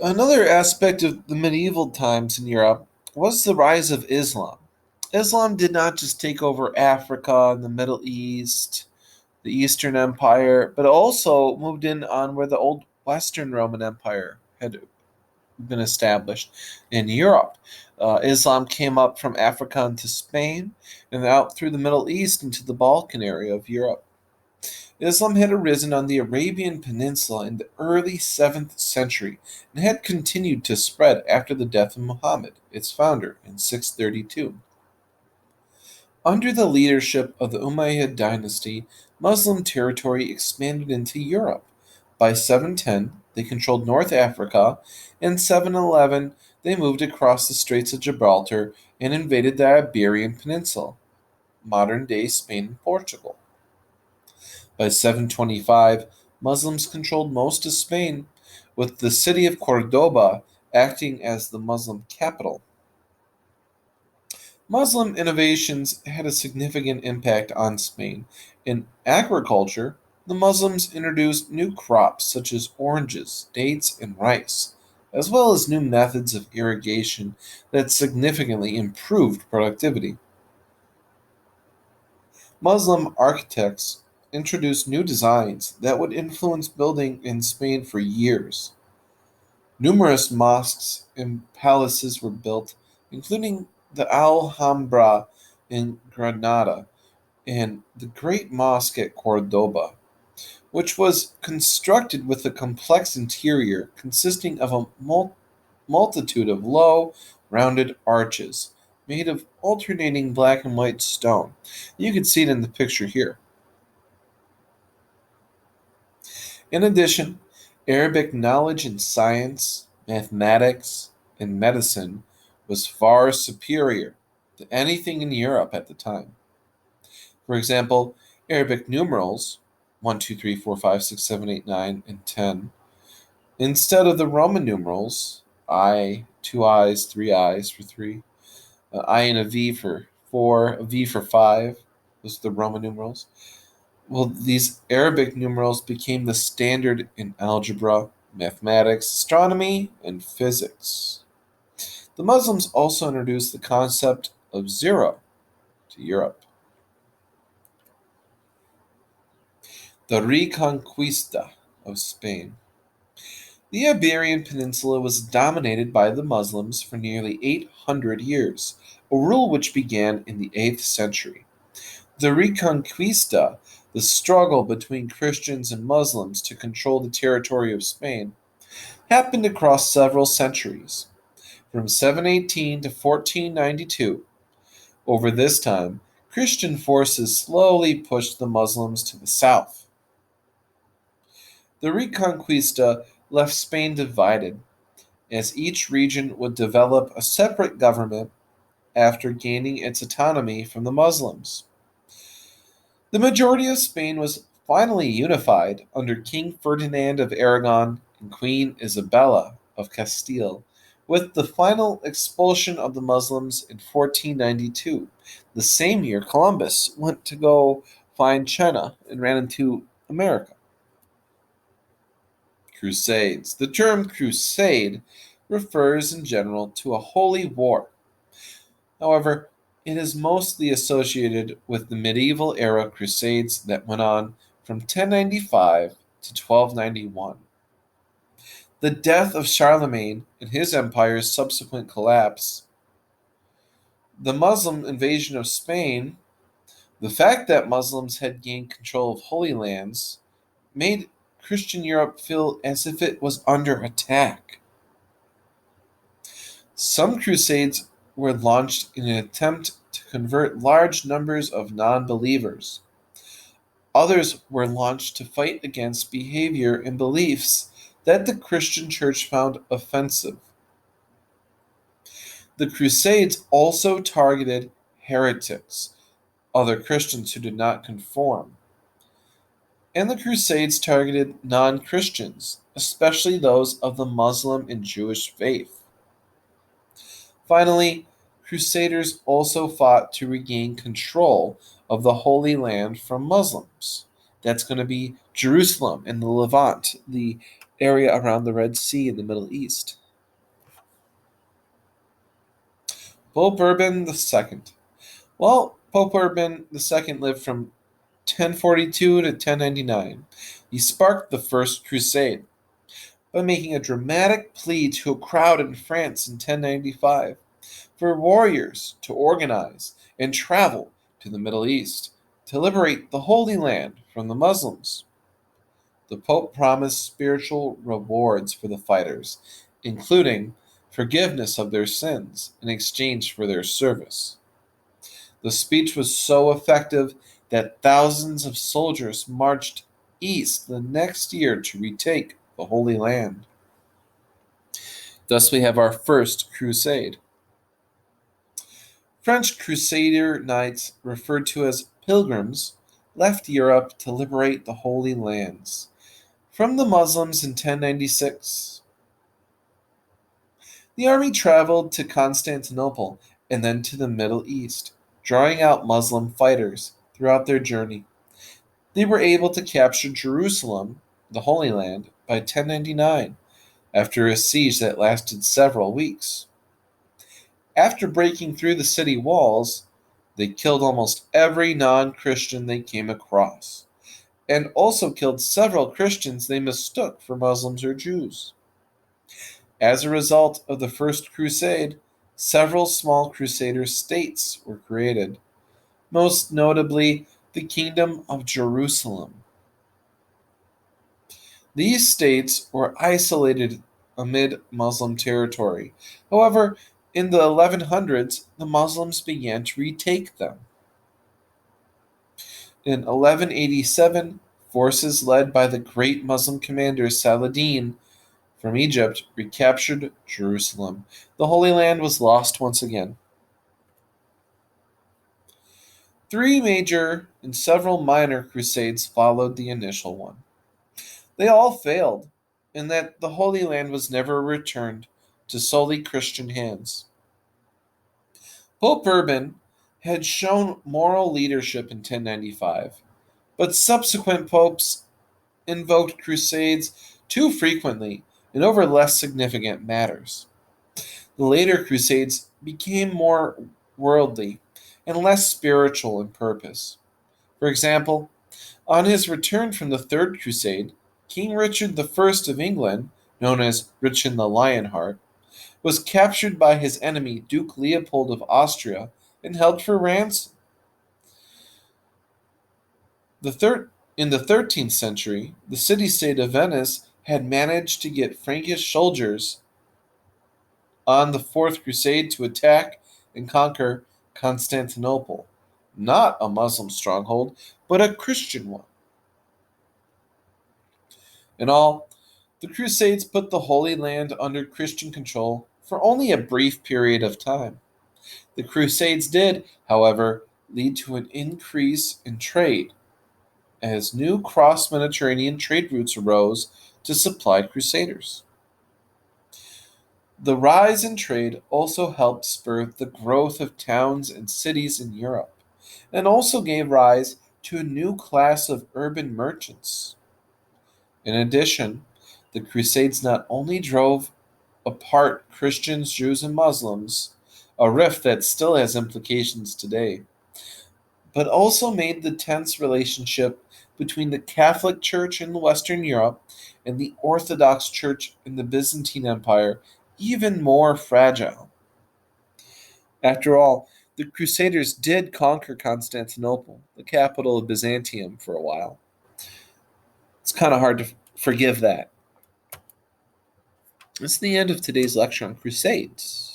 Another aspect of the medieval times in Europe was the rise of Islam. Islam did not just take over Africa and the Middle East, the Eastern Empire, but also moved in on where the old Western Roman Empire had been established in Europe. Islam came up from Africa into Spain and out through the Middle East into the Balkan area of Europe. Islam had arisen on the Arabian Peninsula in the early 7th century and had continued to spread after the death of Muhammad, its founder, in 632. Under the leadership of the Umayyad dynasty, Muslim territory expanded into Europe. By 710, they controlled North Africa. In 711, they moved across the Straits of Gibraltar and invaded the Iberian Peninsula, modern day Spain and Portugal. By 725, Muslims controlled most of Spain, with the city of Cordoba acting as the Muslim capital. Muslim innovations had a significant impact on Spain. In agriculture, the Muslims introduced new crops such as oranges, dates, and rice, as well as new methods of irrigation that significantly improved productivity. Muslim architects introduced new designs that would influence building in Spain for years. Numerous mosques and palaces were built, including the Alhambra in Granada and the Great Mosque at Cordoba, which was constructed with a complex interior consisting of a multitude of low, rounded arches made of alternating black and white stone. You can see it in the picture here. In addition, Arabic knowledge in science, mathematics, and medicine was far superior to anything in Europe at the time. For example, Arabic numerals 1, 2, 3, 4, 5, 6, 7, 8, 9, and 10, instead of the Roman numerals I, two I's, three I's for three, I and a V for four, a V for five, those are the Roman numerals. Well, these Arabic numerals became the standard in algebra, mathematics, astronomy, and physics. The Muslims also introduced the concept of zero to Europe. The Reconquista of Spain. The Iberian Peninsula was dominated by the Muslims for nearly 800 years, a rule which began in the 8th century. The Reconquista, the struggle between Christians and Muslims to control the territory of Spain, happened across several centuries, from 718 to 1492. Over this time, Christian forces slowly pushed the Muslims to the south. The Reconquista left Spain divided, as each region would develop a separate government after gaining its autonomy from the Muslims. The majority of Spain was finally unified under King Ferdinand of Aragon and Queen Isabella of Castile, with the final expulsion of the Muslims in 1492, the same year Columbus went to go find China and ran into America. Crusades. The term crusade refers in general to a holy war. However, it is mostly associated with the medieval era crusades that went on from 1095 to 1291. The death of Charlemagne and his empire's subsequent collapse, the Muslim invasion of Spain, the fact that Muslims had gained control of Holy Lands made Christian Europe feel as if it was under attack. Some crusades were launched in an attempt to convert large numbers of non believers. Others were launched to fight against behavior and beliefs that the Christian church found offensive. The Crusades also targeted heretics, other Christians who did not conform. And the Crusades targeted non Christians, especially those of the Muslim and Jewish faith. Finally, Crusaders also fought to regain control of the Holy Land from Muslims. That's going to be Jerusalem and the Levant, the area around the Red Sea in the Middle East. Pope Urban II. Well, Pope Urban II lived from 1042 to 1099. He sparked the First Crusade by making a dramatic plea to a crowd in France in 1095 for warriors to organize and travel to the Middle East to liberate the Holy Land from the Muslims. The Pope promised spiritual rewards for the fighters, including forgiveness of their sins in exchange for their service. The speech was so effective that thousands of soldiers marched east the next year to retake the Holy Land. Thus, we have our first crusade. French Crusader knights, referred to as pilgrims, left Europe to liberate the Holy Lands from the Muslims in 1096. The army traveled to Constantinople and then to the Middle East, drawing out Muslim fighters throughout their journey. They were able to capture Jerusalem, the Holy Land, by 1099 after a siege that lasted several weeks. After breaking through the city walls, they killed almost every non Christian they came across, and also killed several Christians they mistook for Muslims or Jews. As a result of the First Crusade, several small Crusader states were created, most notably the Kingdom of Jerusalem. These states were isolated amid Muslim territory. However, in the 1100s, the Muslims began to retake them. In 1187, forces led by the great Muslim commander Saladin from Egypt recaptured Jerusalem. The Holy Land was lost once again. Three major and several minor crusades followed the initial one. They all failed, in that the Holy Land was never returned to solely Christian hands. Pope Urban had shown moral leadership in 1095, but subsequent popes invoked crusades too frequently and over less significant matters. The later crusades became more worldly and less spiritual in purpose. For example, on his return from the Third Crusade, King Richard I of England, known as Richard the Lionheart, was captured by his enemy Duke Leopold of Austria and held for ransom. In the 13th century, the city-state of Venice had managed to get Frankish soldiers on the Fourth Crusade to attack and conquer Constantinople, not a Muslim stronghold, but a Christian one. In all, the Crusades put the Holy Land under Christian control for only a brief period of time. The Crusades did, however, lead to an increase in trade, as new cross Mediterranean trade routes arose to supply Crusaders. The rise in trade also helped spur the growth of towns and cities in Europe, and also gave rise to a new class of urban merchants. In addition, the Crusades not only drove apart Christians, Jews, and Muslims, a rift that still has implications today, but also made the tense relationship between the Catholic Church in Western Europe and the Orthodox Church in the Byzantine Empire even more fragile. After all, the Crusaders did conquer Constantinople, the capital of Byzantium, for a while. It's kind of hard to forgive that. That's the end of today's lecture on Crusades.